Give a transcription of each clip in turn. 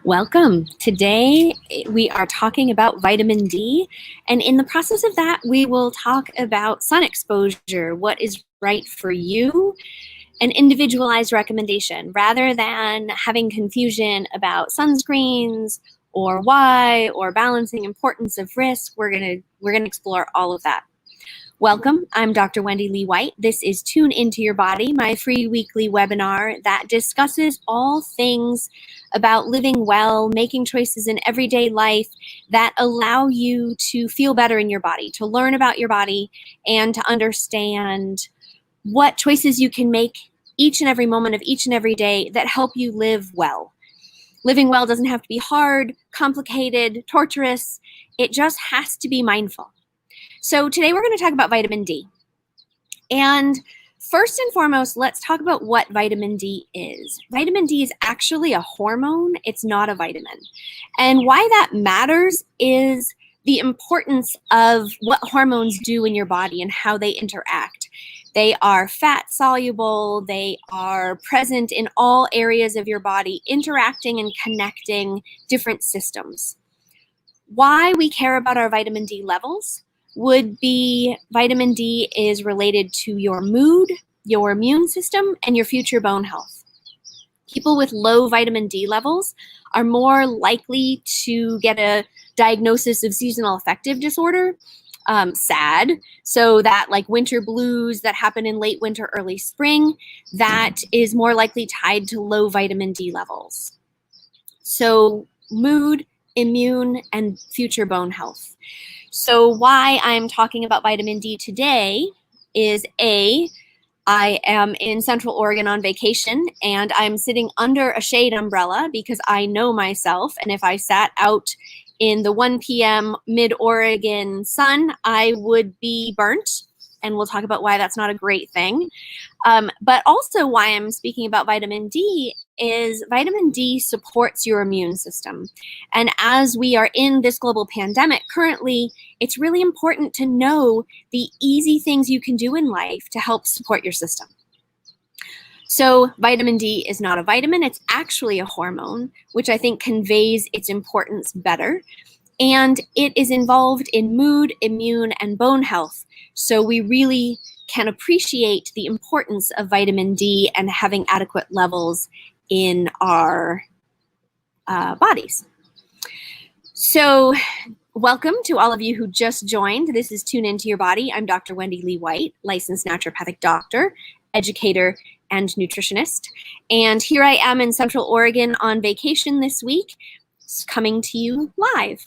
Welcome. Today we are talking about vitamin D, and in the process of that, we will talk about sun exposure, what is right for you, an individualized recommendation rather than having confusion about sunscreens or why or balancing importance of risk. We're going to explore all of that. Welcome, I'm Dr. Wendy Lee White. This is Tune Into Your Body, my free weekly webinar that discusses all things about living well, making choices in everyday life that allow you to feel better in your body, to learn about your body, and to understand what choices you can make each and every moment of each and every day that help you live well. Living well doesn't have to be hard, complicated, torturous. It just has to be mindful. So today we're going to talk about vitamin D. And first and foremost, let's talk about what vitamin D is. Vitamin D is actually a hormone. It's not a vitamin. And why that matters is the importance of what hormones do in your body and how they interact. They are fat soluble. They are present in all areas of your body, interacting and connecting different systems. Why we care about our vitamin D levels would be vitamin D is related to your mood, your immune system, and your future bone health. People with low vitamin D levels are more likely to get a diagnosis of seasonal affective disorder, SAD, so that like winter blues that happen in late winter, early spring, that is more likely tied to low vitamin D levels. So mood, immune, and future bone health. So why I'm talking about vitamin D today is I am in Central Oregon on vacation and I'm sitting under a shade umbrella because I know myself, and if I sat out in the 1 p.m. mid-Oregon sun, I would be burnt, and we'll talk about why that's not a great thing. But also why I'm speaking about vitamin D is vitamin D supports your immune system. And as we are in this global pandemic currently, it's really important to know the easy things you can do in life to help support your system. So vitamin D is not a vitamin, it's actually a hormone, which I think conveys its importance better. And it is involved in mood, immune, and bone health. So we really can appreciate the importance of vitamin D and having adequate levels in our bodies. So welcome to all of you who just joined. This is Tune Into Your Body. I'm Dr. Wendy Lee White, licensed naturopathic doctor, educator, and nutritionist. And here I am in Central Oregon on vacation this week, coming to you live.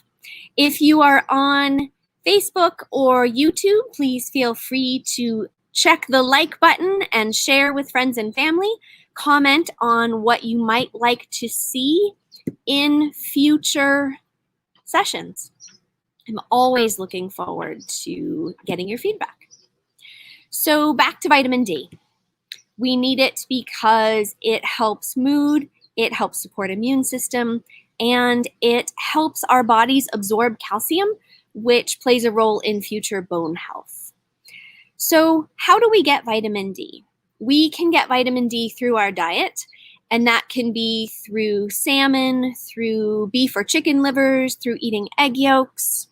If you are on Facebook or YouTube, please feel free to check the like button and share with friends and family. Comment on what you might like to see in future sessions. I'm always looking forward to getting your feedback. So back to vitamin D. We need it because it helps mood, it helps support immune system, and it helps our bodies absorb calcium, which plays a role in future bone health. So how do we get vitamin D? We can get vitamin D through our diet, and that can be through salmon, through beef or chicken livers, through eating egg yolks.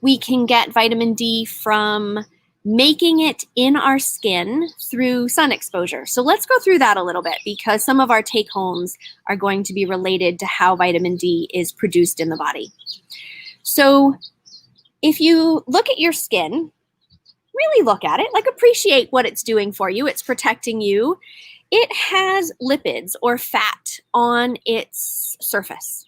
We can get vitamin D from making it in our skin through sun exposure. So let's go through that a little bit because some of our take-homes are going to be related to how vitamin D is produced in the body. So if you look at your skin, really look at it, like appreciate what it's doing for you. It's protecting you. It has lipids or fat on its surface.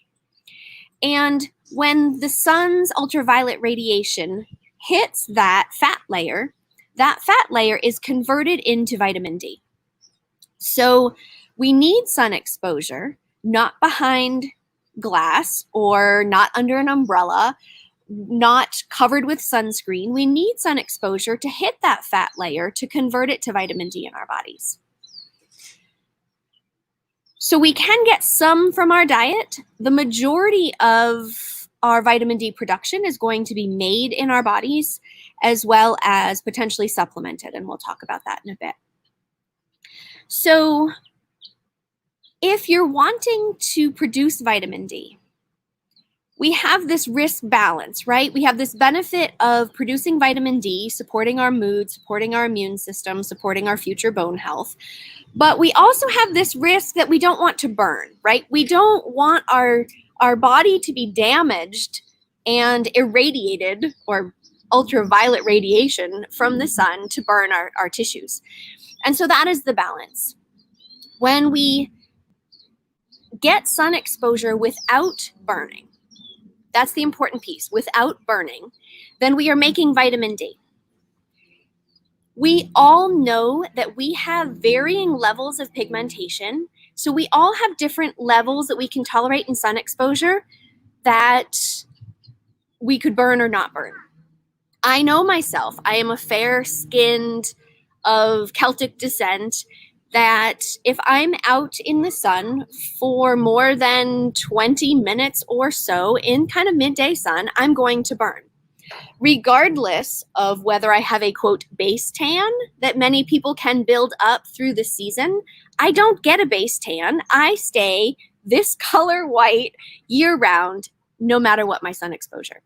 And when the sun's ultraviolet radiation hits that fat layer is converted into vitamin D. So we need sun exposure, not behind glass or not under an umbrella, not covered with sunscreen. We need sun exposure to hit that fat layer to convert it to vitamin D in our bodies. So we can get some from our diet. The majority of our vitamin D production is going to be made in our bodies as well as potentially supplemented, and we'll talk about that in a bit. So if you're wanting to produce vitamin D, we have this risk balance, right? We have this benefit of producing vitamin D, supporting our mood, supporting our immune system, supporting our future bone health. But we also have this risk that we don't want to burn, right? We don't want our body to be damaged and irradiated, or ultraviolet radiation from the sun, to burn our tissues. And so that is the balance. When we get sun exposure without burning, that's the important piece, without burning, then we are making vitamin D. We all know that we have varying levels of pigmentation. So we all have different levels that we can tolerate in sun exposure that we could burn or not burn. I know myself. I am a fair-skinned of Celtic descent, that if I'm out in the sun for more than 20 minutes or so in kind of midday sun, I'm going to burn. Regardless of whether I have a, quote, base tan that many people can build up through the season, I don't get a base tan. I stay this color white year round, no matter what my sun exposure.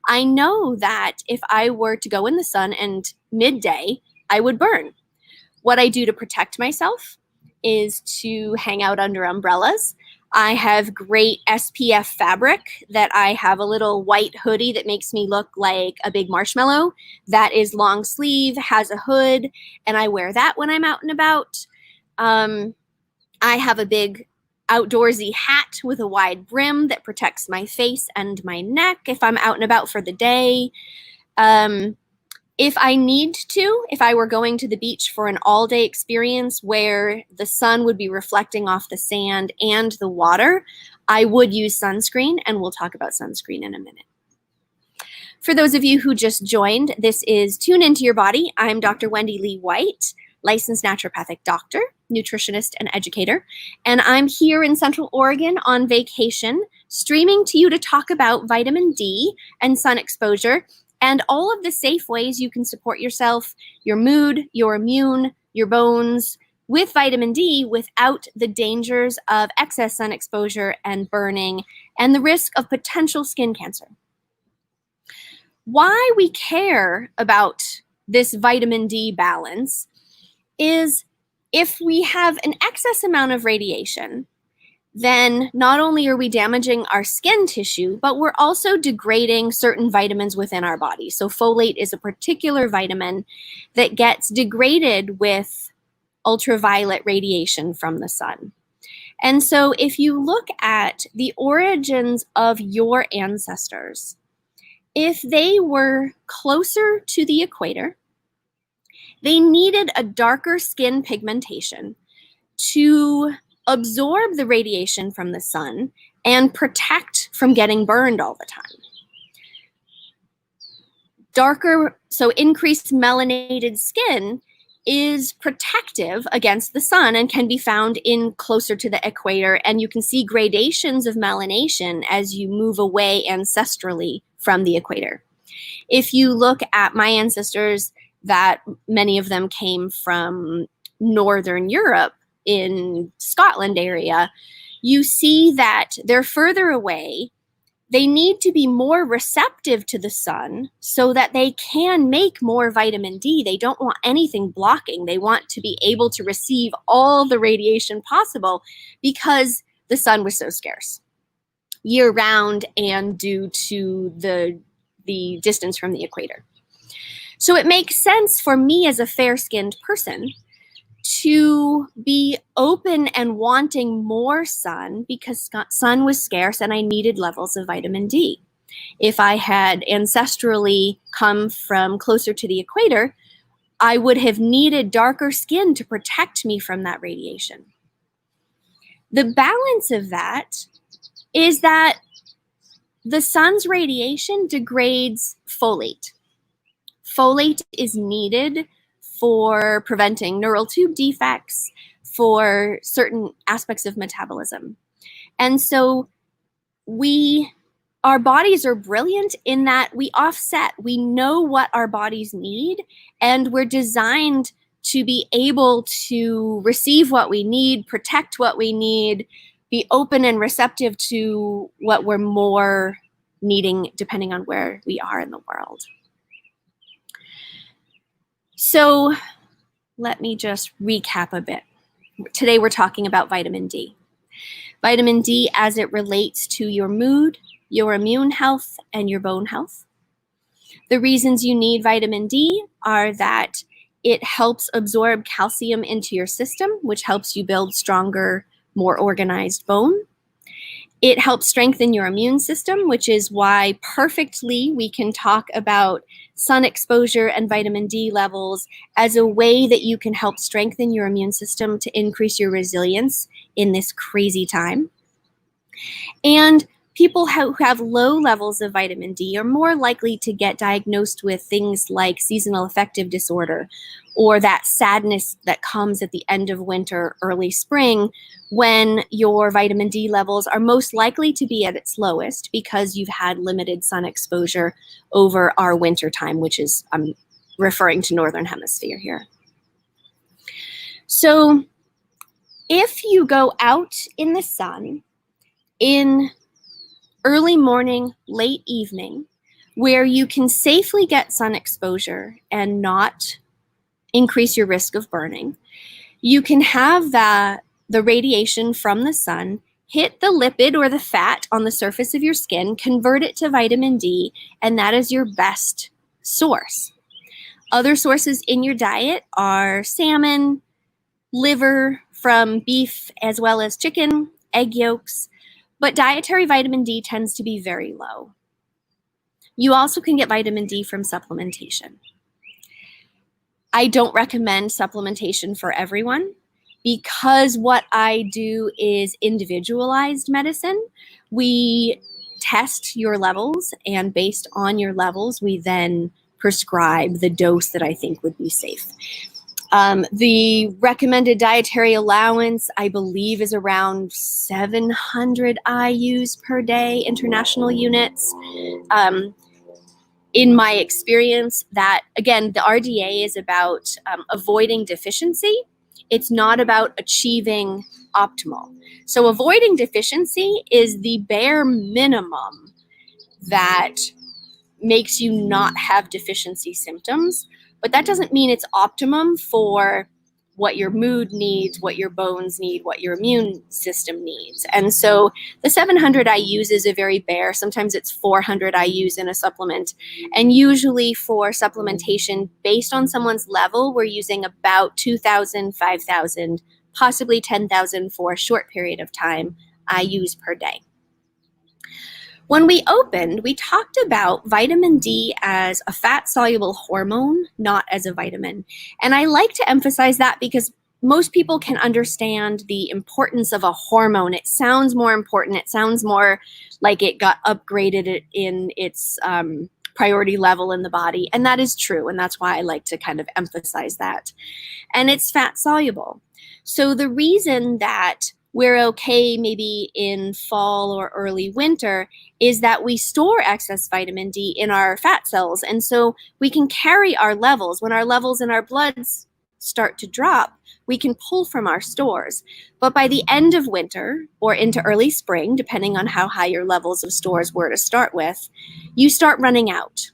I know that if I were to go in the sun and midday, I would burn. What I do to protect myself is to hang out under umbrellas. I have great SPF fabric that I have a little white hoodie that makes me look like a big marshmallow. That is long sleeve, has a hood, and I wear that when I'm out and about. I have a big outdoorsy hat with a wide brim that protects my face and my neck if I'm out and about for the day. If I need to, if I were going to the beach for an all-day experience where the sun would be reflecting off the sand and the water, I would use sunscreen, and we'll talk about sunscreen in a minute. For those of you who just joined, this is Tune Into Your Body. I'm Dr. Wendy Lee White, licensed naturopathic doctor, nutritionist, and educator, and I'm here in Central Oregon on vacation, streaming to you to talk about vitamin D and sun exposure, and all of the safe ways you can support yourself, your mood, your immune, your bones with vitamin D without the dangers of excess sun exposure and burning and the risk of potential skin cancer. Why we care about this vitamin D balance is if we have an excess amount of radiation, then not only are we damaging our skin tissue, but we're also degrading certain vitamins within our body. So folate is a particular vitamin that gets degraded with ultraviolet radiation from the sun. And so if you look at the origins of your ancestors, if they were closer to the equator, they needed a darker skin pigmentation to absorb the radiation from the sun and protect from getting burned all the time. Darker, so increased melanated skin is protective against the sun and can be found in closer to the equator, and you can see gradations of melanation as you move away ancestrally from the equator. If you look at my ancestors, that many of them came from Northern Europe, in Scotland area, you see that they're further away. They need to be more receptive to the sun so that they can make more vitamin D. They don't want anything blocking. They want to be able to receive all the radiation possible because the sun was so scarce year round and due to the distance from the equator. So it makes sense for me as a fair-skinned person to be open and wanting more sun because sun was scarce and I needed levels of vitamin D. If I had ancestrally come from closer to the equator, I would have needed darker skin to protect me from that radiation. The balance of that is that the sun's radiation degrades folate. Folate is needed for preventing neural tube defects, for certain aspects of metabolism. And so our bodies are brilliant in that we offset. We know what our bodies need, and we're designed to be able to receive what we need, protect what we need, be open and receptive to what we're more needing depending on where we are in the world. So let me just recap a bit. Today we're talking about vitamin D. Vitamin D as it relates to your mood, your immune health, and your bone health. The reasons you need vitamin D are that it helps absorb calcium into your system, which helps you build stronger, more organized bone. It helps strengthen your immune system, which is why perfectly we can talk about sun exposure and vitamin D levels as a way that you can help strengthen your immune system to increase your resilience in this crazy time. And people who have low levels of vitamin D are more likely to get diagnosed with things like seasonal affective disorder, or that sadness that comes at the end of winter, early spring, when your vitamin D levels are most likely to be at its lowest because you've had limited sun exposure over our winter time, which is, I'm referring to Northern Hemisphere here. So if you go out in the sun in early morning, late evening, where you can safely get sun exposure and not increase your risk of burning, you can have the radiation from the sun hit the lipid or the fat on the surface of your skin, convert it to vitamin D, and that is your best source. Other sources in your diet are salmon, liver from beef, as well as chicken, egg yolks, but dietary vitamin D tends to be very low. You also can get vitamin D from supplementation. I don't recommend supplementation for everyone because what I do is individualized medicine. We test your levels, and based on your levels, we then prescribe the dose that I think would be safe. The recommended dietary allowance, I believe, is around 700 IUs per day, international units. In my experience, that, again, the RDA is about avoiding deficiency. It's not about achieving optimal. So avoiding deficiency is the bare minimum that makes you not have deficiency symptoms, but that doesn't mean it's optimum for what your mood needs, what your bones need, what your immune system needs. And so the 700 IUs is a very bare, sometimes it's 400 IUs in a supplement. And usually for supplementation, based on someone's level, we're using about 2,000, 5,000, possibly 10,000 for a short period of time IUs per day. When we opened, we talked about vitamin D as a fat-soluble hormone, not as a vitamin. And I like to emphasize that because most people can understand the importance of a hormone. It sounds more important. It sounds more like it got upgraded in its priority level in the body. And that is true. And that's why I like to kind of emphasize that. And it's fat-soluble. So the reason that we're okay maybe in fall or early winter is that we store excess vitamin D in our fat cells. And so we can carry our levels. When our levels in our bloods start to drop, we can pull from our stores. But by the end of winter or into early spring, depending on how high your levels of stores were to start with, you start running out.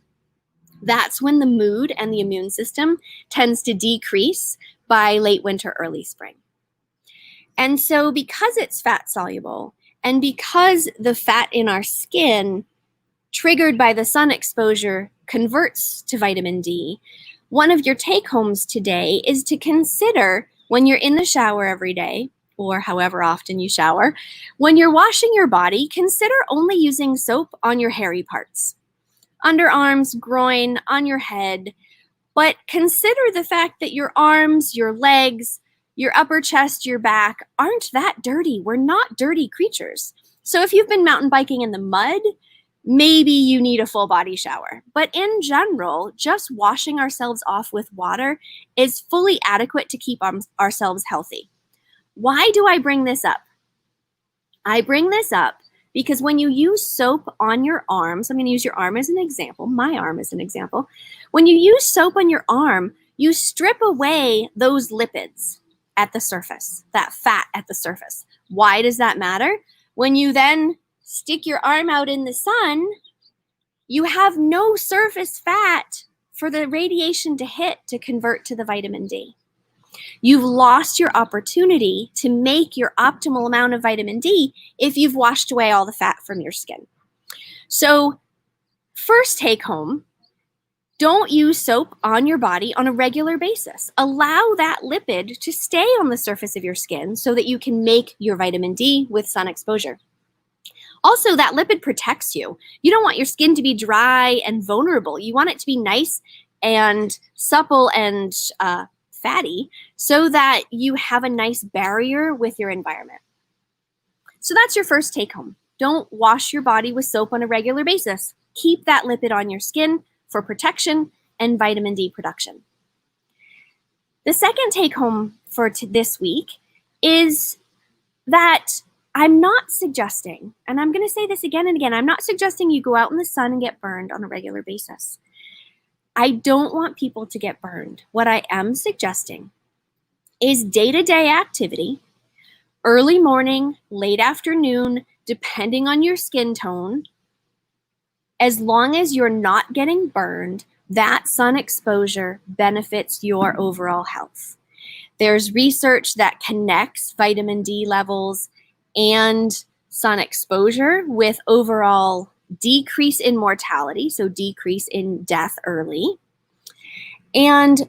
That's when the mood and the immune system tends to decrease by late winter, early spring. And so because it's fat soluble and because the fat in our skin triggered by the sun exposure converts to vitamin D, one of your take homes today is to consider when you're in the shower every day, or however often you shower, when you're washing your body, consider only using soap on your hairy parts, underarms, groin, on your head, but consider the fact that your arms, your legs, your upper chest, your back aren't that dirty. We're not dirty creatures. So if you've been mountain biking in the mud, maybe you need a full body shower. But in general, just washing ourselves off with water is fully adequate to keep ourselves healthy. Why do I bring this up? I bring this up because when you use soap on your arms, I'm going to use your arm as an example, my arm as an example. When you use soap on your arm, you strip away those lipids at the surface, that fat at the surface. Why does that matter? When you then stick your arm out in the sun, you have no surface fat for the radiation to hit to convert to the vitamin D. You've lost your opportunity to make your optimal amount of vitamin D if you've washed away all the fat from your skin. So, first take home, don't use soap on your body on a regular basis. Allow that lipid to stay on the surface of your skin so that you can make your vitamin D with sun exposure. Also, that lipid protects you. You don't want your skin to be dry and vulnerable. You want it to be nice and supple and fatty so that you have a nice barrier with your environment. So that's your first take home. Don't wash your body with soap on a regular basis. Keep that lipid on your skin for protection and vitamin D production. The second take home for this week is that I'm not suggesting, and I'm going to say this again and again, I'm not suggesting you go out in the sun and get burned on a regular basis. I don't want people to get burned. What I am suggesting is day-to-day activity, early morning, late afternoon, depending on your skin tone. As long as you're not getting burned, that sun exposure benefits your overall health. There's research that connects vitamin D levels and sun exposure with overall decrease in mortality, so decrease in death early. And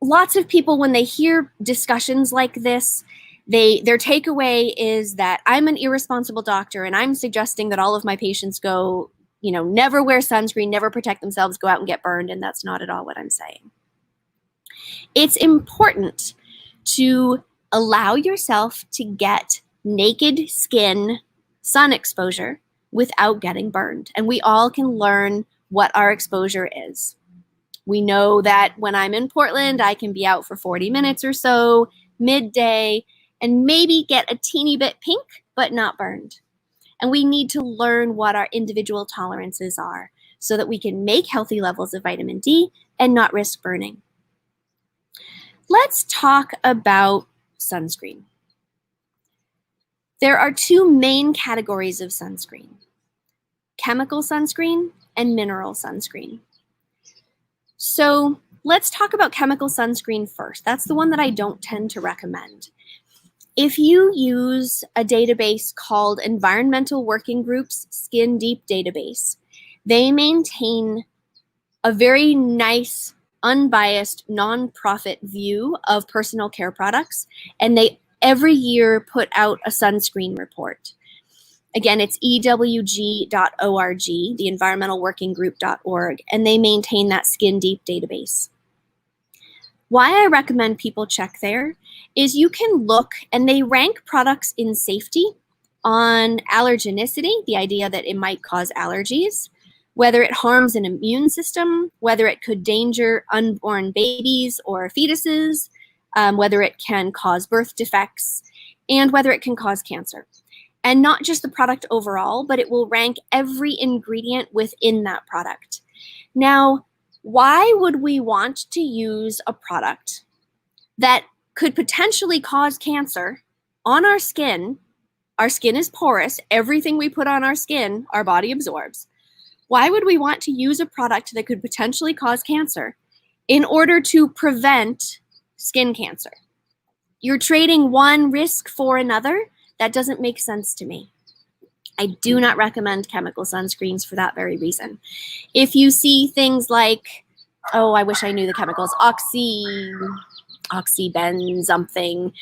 lots of people, when they hear discussions like this, their takeaway is that I'm an irresponsible doctor and I'm suggesting that all of my patients go, never wear sunscreen, never protect themselves, go out and get burned, and that's not at all what I'm saying. It's important to allow yourself to get naked skin sun exposure without getting burned. And we all can learn what our exposure is. We know that when I'm in Portland, I can be out for 40 minutes or so, midday, and maybe get a teeny bit pink, but not burned. And we need to learn what our individual tolerances are so that we can make healthy levels of vitamin D and not risk burning. Let's talk about sunscreen. There are two main categories of sunscreen: chemical sunscreen and mineral sunscreen. So let's talk about chemical sunscreen first. That's the one that I don't tend to recommend. If you use a database called Environmental Working Group's Skin Deep Database, they maintain a very nice, unbiased, nonprofit view of personal care products, and they every year put out a sunscreen report. Again, it's ewg.org, the environmentalworkinggroup.org, and they maintain that Skin Deep database. Why I recommend people check there is you can look, and they rank products in safety on allergenicity, the idea that it might cause allergies, whether it harms an immune system, whether it could endanger unborn babies or fetuses, whether it can cause birth defects, and whether it can cause cancer. And not just the product overall, but it will rank every ingredient within that product. Now, why would we want to use a product that could potentially cause cancer on our skin? Our skin is porous. Everything we put on our skin, our body absorbs. Why would we want to use a product that could potentially cause cancer in order to prevent skin cancer? You're trading one risk for another. That doesn't make sense to me. I do not recommend chemical sunscreens for that very reason. If you see things like, oh, I wish I knew the chemicals, oxyben something.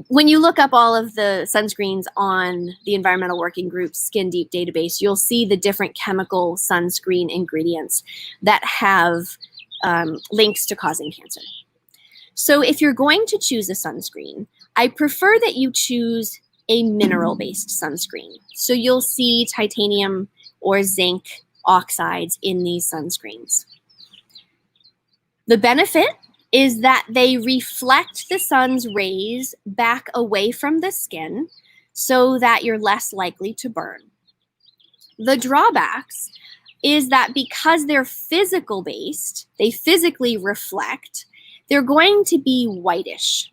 When you look up all of the sunscreens on the Environmental Working Group's Skin Deep database, you'll see the different chemical sunscreen ingredients that have links to causing cancer. So if you're going to choose a sunscreen, I prefer that you choose a mineral-based sunscreen. So you'll see titanium or zinc oxides in these sunscreens. The benefit is that they reflect the sun's rays back away from the skin so that you're less likely to burn. The drawbacks is that because they're physical based, they physically reflect, they're going to be whitish.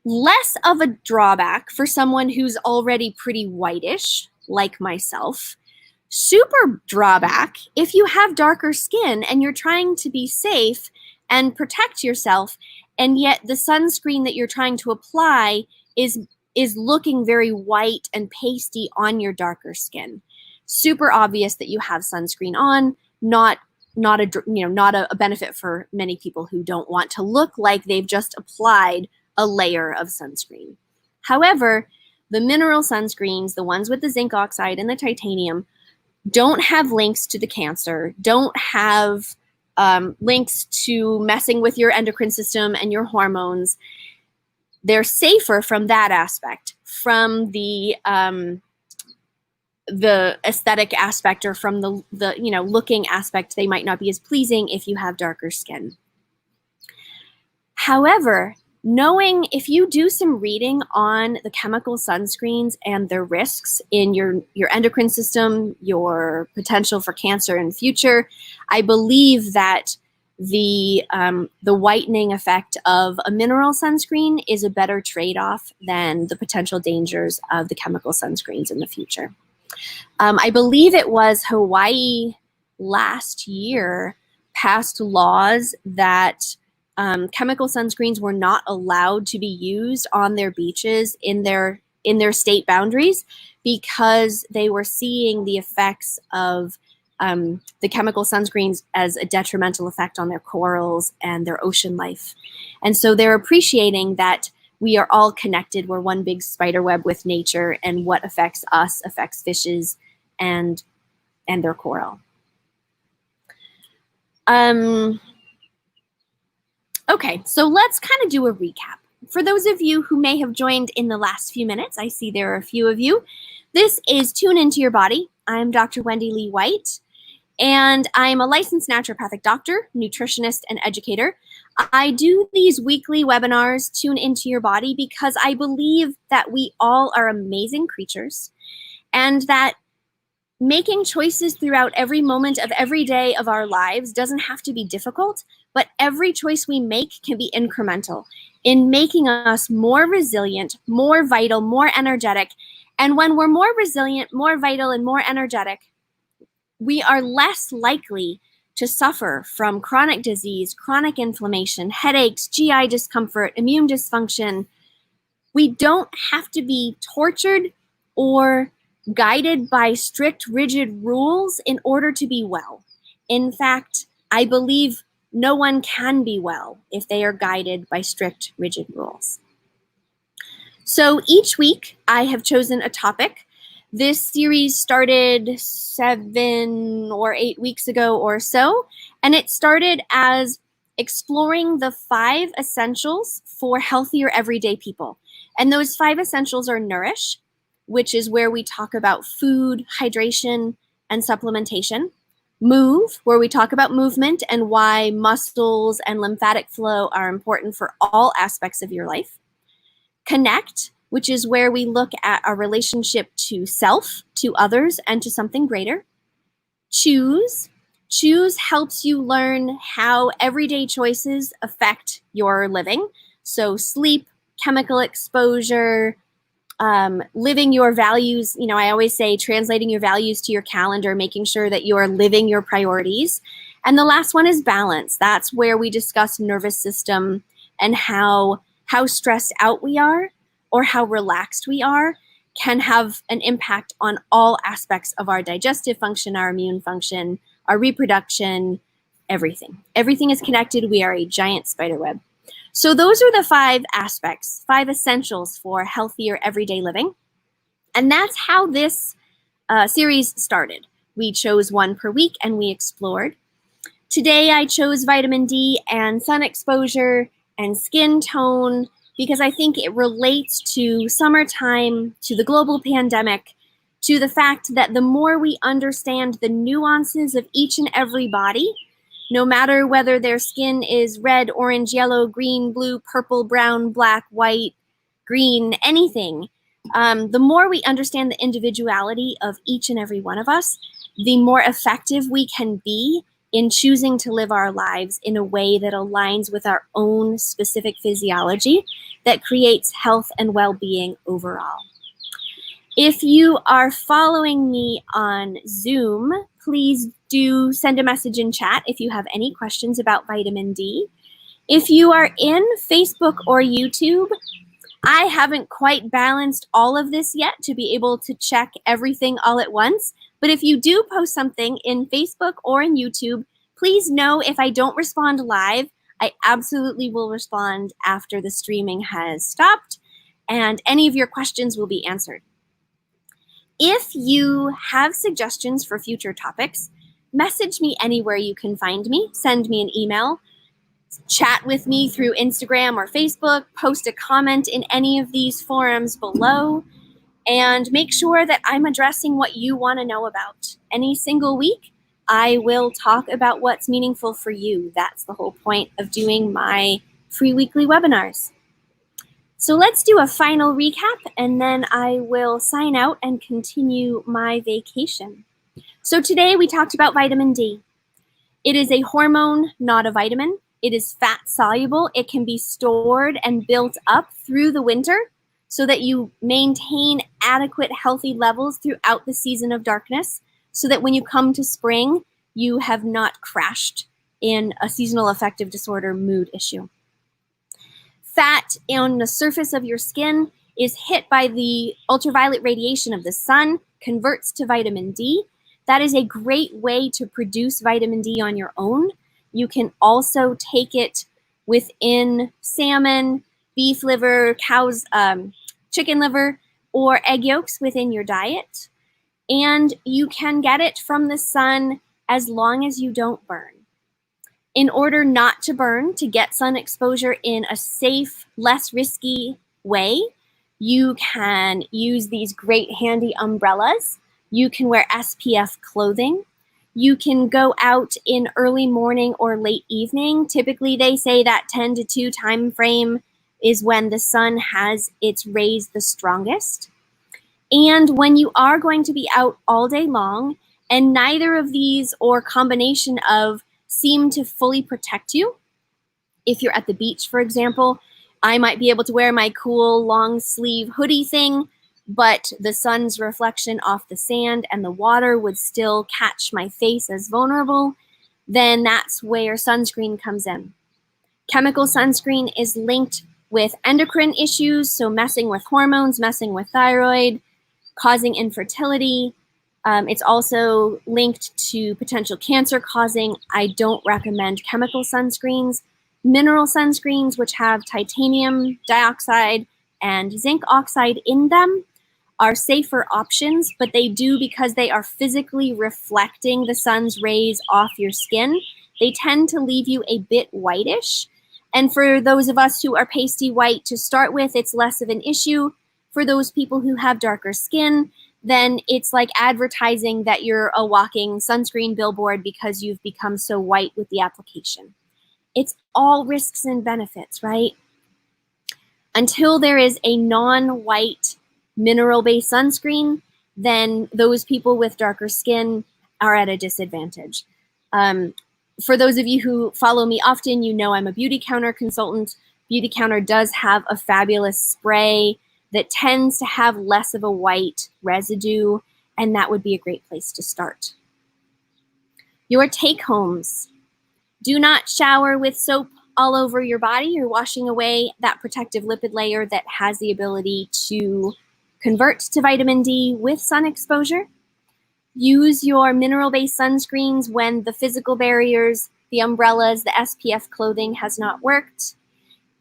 Less of a drawback for someone who's already pretty whitish, like myself. Super drawback if you have darker skin and you're trying to be safe and protect yourself, and yet the sunscreen that you're trying to apply is looking very white and pasty on your darker skin. Super obvious that you have sunscreen on, not a benefit for many people who don't want to look like they've just applied a layer of sunscreen. However, the mineral sunscreens, the ones with the zinc oxide and the titanium, don't have links to the cancer, don't have links to messing with your endocrine system and your hormones. They're safer from that aspect. From the aesthetic aspect, or from the looking aspect, they might not be as pleasing if you have darker skin. However, if you do some reading on the chemical sunscreens and their risks in your endocrine system, your potential for cancer in future, I believe that the whitening effect of a mineral sunscreen is a better trade-off than the potential dangers of the chemical sunscreens in the future. I believe it was Hawaii last year passed laws that chemical sunscreens were not allowed to be used on their beaches in their state boundaries, because they were seeing the effects of the chemical sunscreens as a detrimental effect on their corals and their ocean life. And so they're appreciating that we are all connected. We're one big spider web with nature, and what affects us affects fishes and their coral. Okay, so let's kind of do a recap. For those of you who may have joined in the last few minutes, I see there are a few of you. This is Tune Into Your Body. I'm Dr. Wendy Lee White, and I'm a licensed naturopathic doctor, nutritionist, and educator. I do these weekly webinars, Tune Into Your Body, because I believe that we all are amazing creatures, and that making choices throughout every moment of every day of our lives doesn't have to be difficult, but every choice we make can be incremental in making us more resilient, more vital, more energetic. And when we're more resilient, more vital, and more energetic, we are less likely to suffer from chronic disease, chronic inflammation, headaches, GI discomfort, immune dysfunction. We don't have to be tortured or guided by strict, rigid rules in order to be well. In fact, I believe no one can be well if they are guided by strict, rigid rules. So each week I have chosen a topic. This series started 7 or 8 weeks ago or so, and it started as exploring the 5 essentials for healthier everyday people. And those 5 essentials are Nourish, which is where we talk about food, hydration, and supplementation. Move, where we talk about movement and why muscles and lymphatic flow are important for all aspects of your life. Connect, which is where we look at our relationship to self, to others, and to something greater. Choose. Choose helps you learn how everyday choices affect your living. So sleep, chemical exposure, living your values. I always say translating your values to your calendar, making sure that you are living your priorities. And the last one is balance. That's where we discuss nervous system and how stressed out we are or how relaxed we are can have an impact on all aspects of our digestive function, our immune function, our reproduction, everything. Everything is connected. We are a giant spider web. So those are the 5 aspects, 5 essentials for healthier everyday living. And that's how this series started. We chose one per week and we explored. Today I chose vitamin D and sun exposure and skin tone because I think it relates to summertime, to the global pandemic, to the fact that the more we understand the nuances of each and every body, no matter whether their skin is red, orange, yellow, green, blue, purple, brown, black, white, green, anything, the more we understand the individuality of each and every one of us, the more effective we can be in choosing to live our lives in a way that aligns with our own specific physiology that creates health and well-being overall. If you are following me on Zoom, please do send a message in chat if you have any questions about vitamin D. If you are in Facebook or YouTube, I haven't quite balanced all of this yet to be able to check everything all at once. But if you do post something in Facebook or in YouTube, please know if I don't respond live, I absolutely will respond after the streaming has stopped, and any of your questions will be answered. If you have suggestions for future topics, message me anywhere you can find me, send me an email, chat with me through Instagram or Facebook, post a comment in any of these forums below, and make sure that I'm addressing what you want to know about. Any single week, I will talk about what's meaningful for you. That's the whole point of doing my free weekly webinars. So let's do a final recap, and then I will sign out and continue my vacation. So today we talked about vitamin D. It is a hormone, not a vitamin. It is fat soluble. It can be stored and built up through the winter so that you maintain adequate healthy levels throughout the season of darkness, so that when you come to spring, you have not crashed in a seasonal affective disorder mood issue. Fat on the surface of your skin is hit by the ultraviolet radiation of the sun, converts to vitamin D. That is a great way to produce vitamin D on your own. You can also take it within salmon, beef liver, cow's chicken liver, or egg yolks within your diet. And you can get it from the sun as long as you don't burn. In order not to burn, to get sun exposure in a safe, less risky way, you can use these great handy umbrellas. You can wear SPF clothing. You can go out in early morning or late evening. Typically, they say that 10 to 2 time frame is when the sun has its rays the strongest. And when you are going to be out all day long, and neither of these or combination of seem to fully protect you. If you're at the beach, for example, I might be able to wear my cool long sleeve hoodie thing, but the sun's reflection off the sand and the water would still catch my face as vulnerable. Then that's where sunscreen comes in. Chemical sunscreen is linked with endocrine issues, so messing with hormones, messing with thyroid, causing infertility. It's also linked to potential cancer causing. I don't recommend chemical sunscreens. Mineral sunscreens, which have titanium dioxide and zinc oxide in them, are safer options, but they do, because they are physically reflecting the sun's rays off your skin, they tend to leave you a bit whitish. And for those of us who are pasty white to start with, it's less of an issue. For those people who have darker skin, then it's like advertising that you're a walking sunscreen billboard because you've become so white with the application. It's all risks and benefits, right? Until there is a non-white mineral-based sunscreen, then those people with darker skin are at a disadvantage. For those of you who follow me often, you know I'm a Beautycounter consultant. Beautycounter does have a fabulous spray that tends to have less of a white residue, and that would be a great place to start. Your take-homes. Do not shower with soap all over your body. You're washing away that protective lipid layer that has the ability to convert to vitamin D with sun exposure. Use your mineral-based sunscreens when the physical barriers, the umbrellas, the SPF clothing has not worked.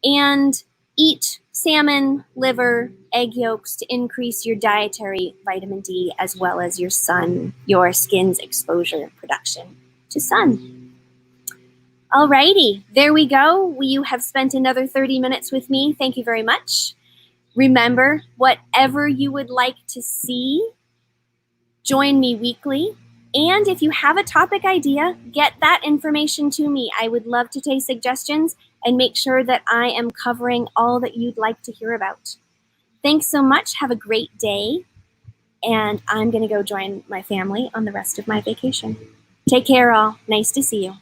And eat salmon, liver, egg yolks to increase your dietary vitamin D as well as your skin's exposure production to sun. Alrighty, there we go. You have spent another 30 minutes with me. Thank you very much. Remember, whatever you would like to see, join me weekly. And if you have a topic idea, get that information to me. I would love to take suggestions and make sure that I am covering all that you'd like to hear about. Thanks so much. Have a great day. and I'm going to go join my family on the rest of my vacation. Take care, all. Nice to see you.